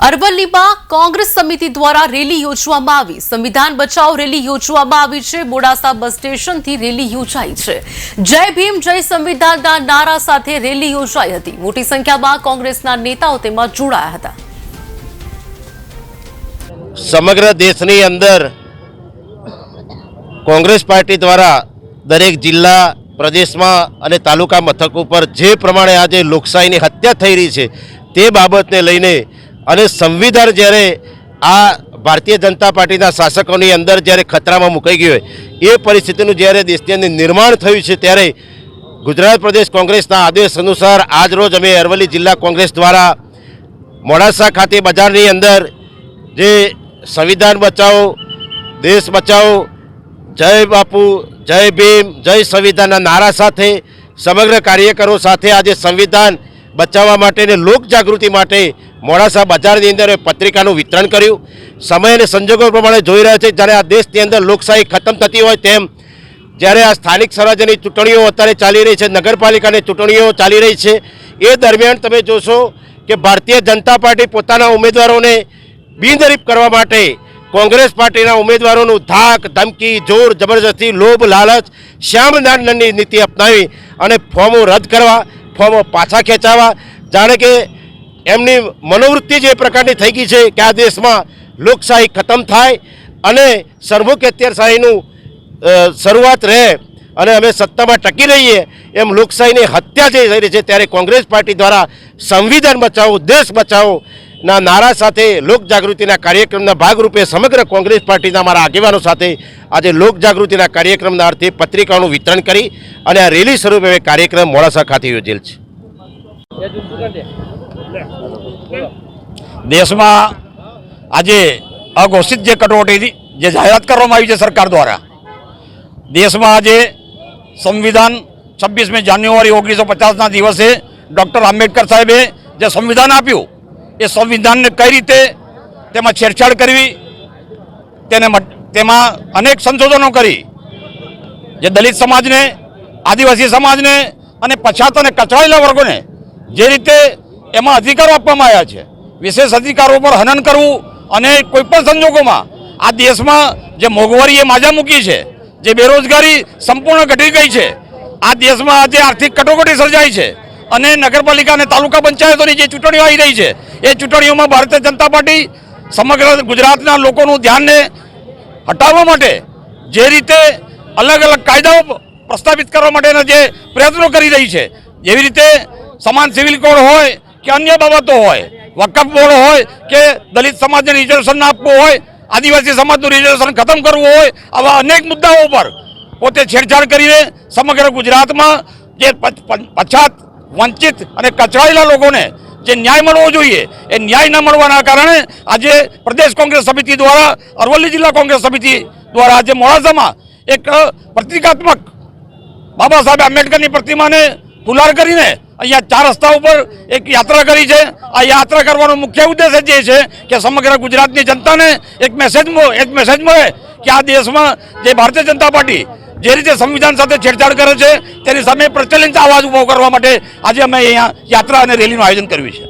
અરવલ્લીમાં કોંગ્રેસ સમિતિ દ્વારા રેલી યોજવામાં આવી। સંવિધાન બચાવો રેલી યોજવામાં આવી છે। મોડાસા બસ સ્ટેશનથી રેલી યોજાઈ છે। જય ભીમ જય સંવિધાનના નારા સાથે રેલી યોજાઈ હતી। મોટી સંખ્યામાં કોંગ્રેસના નેતાઓ તેમાં જોડાયા હતા। સમગ્ર દેશની અંદર કોંગ્રેસ પાર્ટી દ્વારા દરેક જિલ્લા પ્રદેશમાં અને તાલુકા મથક ઉપર જે પ્રમાણે આજે લોકશાહીની હત્યા થઈ રહી છે તે બાબતને લઈને અને સંવિધાન જ્યારે આ ભારતીય જનતા પાર્ટીના શાસકોની અંદર જ્યારે ખતરામાં મુકાઈ ગયો હોય એ પરિસ્થિતિનું જ્યારે દેશની અંદર નિર્માણ થયું છે ત્યારે ગુજરાત પ્રદેશ કોંગ્રેસના આદેશ અનુસાર આજરોજ અમે અરવલ્લી જિલ્લા કોંગ્રેસ દ્વારા મોડાસા ખાતે બજારની અંદર જે સંવિધાન બચાવો દેશ બચાવો જય બાપુ જય ભીમ જય સંવિધાનના નારા સાથે સમગ્ર કાર્યકરો સાથે આજે સંવિધાન બચાવવા માટે અને લોક જાગૃતિ માટે મોડાસા બજારની અંદર પત્રિકાનું વિતરણ કર્યું। સમય અને સંજોગો પ્રમાણે જોઈ રહ્યા છે જ્યારે આ દેશની અંદર લોકશાહી ખતમ થતી હોય તેમ જ્યારે આ સ્થાનિક સ્વરાજ્યની ચૂંટણીઓ અત્યારે ચાલી રહી છે, નગરપાલિકાની ચૂંટણીઓ ચાલી રહી છે, એ દરમિયાન તમે જોશો કે ભારતીય જનતા પાર્ટી પોતાના ઉમેદવારોને બિનહરીફ કરવા માટે કોંગ્રેસ પાર્ટીના ઉમેદવારોનું ધાક ધમકી જોર જબરજસ્તી લોભ લાલચ શ્યામદાનની નીતિ અપનાવી અને ફોર્મો રદ કરવા, ફોર્મો પાછા ખેંચાવા, જાણે કે એમની મનોવૃત્તિ જે પ્રકારની થઈ ગઈ છે કે આ દેશમાં લોકશાહી ખતમ થાય અને સરમુખત્યારશાહીનું શરૂઆત રહે અને અમે સત્તામાં ટકી રહીએ એમ લોકશાહીની હત્યા જે થઈ રહી છે ત્યારે કોંગ્રેસ પાર્ટી દ્વારા સંવિધાન બચાવો દેશ બચાવો ના નારા સાથે લોક જાગૃતિના કાર્યક્રમના ભાગરૂપે સમગ્ર કોંગ્રેસ પાર્ટીના અમારા આગેવાનો સાથે આજે લોક જાગૃતિના કાર્યક્રમના અર્થે પત્રિકાઓનું વિતરણ કરી અને આ રેલી સ્વરૂપે કાર્યક્રમ મોડાસા ખાતે યોજેલ છે। દેશમાં આજે અઘોષિત જે કટોકટી જે જાહેરાત કરવામાં આવી છે સરકાર દ્વારા, દેશમાં આજે સંવિધાન 26 જાન્યુઆરી 1950ના દિવસે ડૉક્ટર આંબેડકર સાહેબે જે સંવિધાન આપ્યું એ સંવિધાનને કઈ રીતે તેમાં છેડછાડ કરવી, તેમાં અનેક સંશોધનો કરી જે દલિત સમાજને, આદિવાસી સમાજને અને પછાત અને કચરાયેલા વર્ગોને જે રીતે એમાં અધિકારો આપવામાં આવ્યા છે, વિશેષ અધિકારો પર હનન કરવું અને કોઈપણ સંજોગોમાં આ દેશમાં જે મોંઘવારીએ માજા મૂકી છે, જે બેરોજગારી સંપૂર્ણ ઘટી ગઈ છે, આ દેશમાં આજે આર્થિક કટોકટી સર્જાઈ છે અને નગરપાલિકા અને તાલુકા પંચાયતોની જે ચૂંટણીઓ આવી રહી છે એ ચૂંટણીઓમાં ભારતીય જનતા પાર્ટી સમગ્ર ગુજરાતના લોકોનું ધ્યાનને હટાવવા માટે જે રીતે અલગ અલગ કાયદાઓ પ્રસ્તાવિત કરવા માટેના જે પ્રયત્નો કરી રહી છે, જેવી રીતે સમાન સિવિલ કોડ હોય કે અન્ય બાબતો હોય, વકફ બોર્ડ હોય કે દલિત સમાજને રિઝર્વેશન આપવું હોય, આદિવાસી સમાજનું રિઝર્વેશન ખતમ કરવું હોય, આવા અનેક મુદ્દાઓ પર પોતે છેડછાડ કરીને સમગ્ર ગુજરાતમાં જે પછાત, વંચિત અને કચરાયેલા લોકોને જે ન્યાય મળવો જોઈએ એ ન્યાય ન મળવાના કારણે આજે પ્રદેશ કોંગ્રેસ સમિતિ દ્વારા, અરવલ્લી જિલ્લા કોંગ્રેસ સમિતિ દ્વારા આજે મોડાસામાં એક પ્રતિકાત્મક બાબા સાહેબ આંબેડકરની પ્રતિમાને ફુલાર કરીને અહીંયા 4 રસ્તા ઉપર એક યાત્રા કરી છે। આ યાત્રા કરવાનો મુખ્ય ઉદ્દેશ જે છે કે સમગ્ર ગુજરાતની જનતાને એક મેસેજ મળે કે આ દેશમાં જે ભારતીય જનતા પાર્ટી જે રીતે સંવિધાન સાથે છેડછાડ કરે છે તેની સામે પ્રચલિત અવાજ ઉભો કરવા માટે આજે અમે અહીંયા યાત્રા અને રેલીનું આયોજન કર્યું છે।